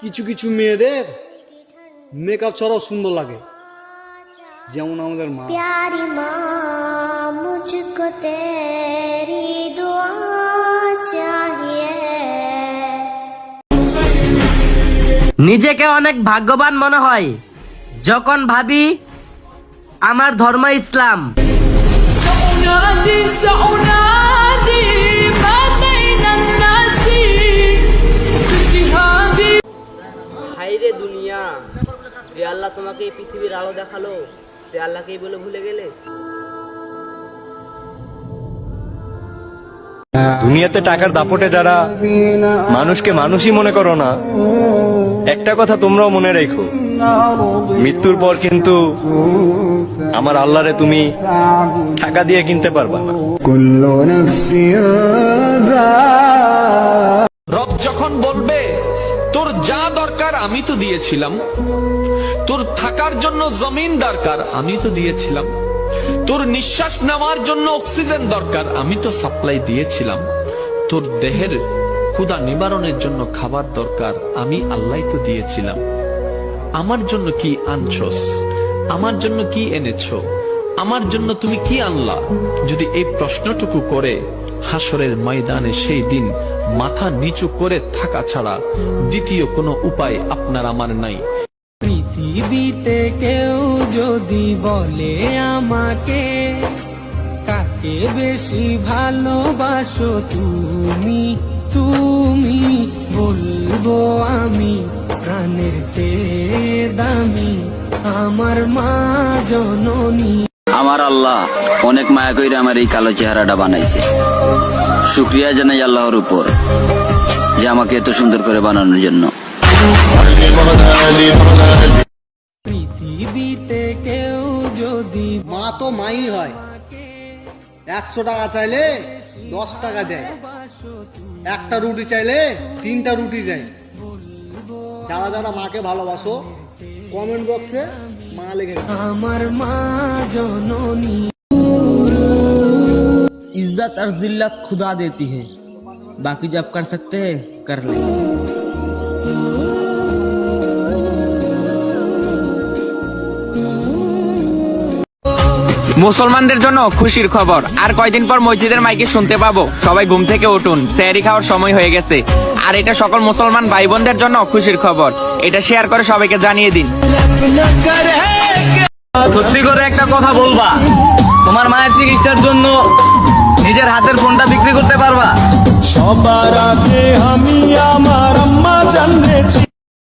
কিছু কিছু মেয়েদের মেকআপ ছাড়াও সুন্দর লাগে, যেমন আমাদের মা। प्यारी माँ मुझको तेरी दुआ चाहिए। নিজেকে অনেক ভাগ্যবান মনে হয় যখন ভাবি আমার ধর্ম ইসলাম। হায়রে দুনিয়া, যে আল্লাহ তোমাকে এই পৃথিবীর আলো দেখালো সে আল্লাহকেই বলে ভুলে গেলে। দুনিয়াতে টাকার দাপটে যারা মানুষকে মানুষই মনে করো না, একটা কথা তোমরাও মনে রেখো, মৃত্যুর পর কিন্তু আমার আল্লাহরে তুমি টাকা দিয়ে কিনতে পারবা না। রব যখন বলবে তোর যা দরকার আমি তো দিয়েছিলাম, তোর থাকার জন্য জমিন দরকার আমি তো দিয়েছিলাম, তোর নিঃশ্বাস নেওয়ার জন্য অক্সিজেন দরকার আমি তো সাপ্লাই দিয়েছিলাম, তোর দেহের ক্ষুধা নিবারণের জন্য খাবার দরকার আমি আল্লাহ তো দিয়েছিলাম, আমার জন্য কি আনছস, আমার জন্য কি এনেছো, আমার জন্য তুমি কি আনলা? যদি এই প্রশ্নটুকু করে হাসরের ময়দানে সেই দিন মাথা নিচু করে থাকা ছাড়া দ্বিতীয় কোনো উপায় আপনার আমার নাই। পৃথিবীতে কেউ যদি বলে আমাকে কাকে বেশি ভালোবাসো তুমি, তুমি বলবো আমি প্রাণের চেয়ে দামি আমার মা জননী। আমার আল্লাহ অনেক মায়া কইরা আমার এই কালো চেহারাটা বানাইছে। শুকরিয়া জানাই আল্লাহর উপর যে আমাকে এত সুন্দর করে বানানোর জন্য। পৃথিবীতে কেউ যদি মা তো মাই হয়, 100 টাকা চাইলে 10 টাকা দেয়, একটা রুটি চাইলে 3টা রুটি দেয়। যারা যারা মাকে ভালোবাসো কমেন্ট বক্সে মা লিখে আমার মা জননী। इज्जत और जिल्लत खुदा देती है, बाकी जब कर सकते हैं कर ले। মুসলমানদের জন্য খুশির খবর, আর কয়দিন পর মসজিদের মাইকে শুনতে পাবো সবাই ঘুম থেকে উঠুন, সেহরি খাওয়ার সময় হয়ে গেছে। আর এটা সকল মুসলমান ভাই বোনদের জন্য খুশির খবর, এটা শেয়ার করে সবাইকে জানিয়ে দিন। সত্যি করে একটা কথা বলবা, তোমার মায়ের চিকিৎসার জন্য নিজের হাতের ফোনটা বিক্রি করতে পারবা? সবার আগে আমি আমার আম্মা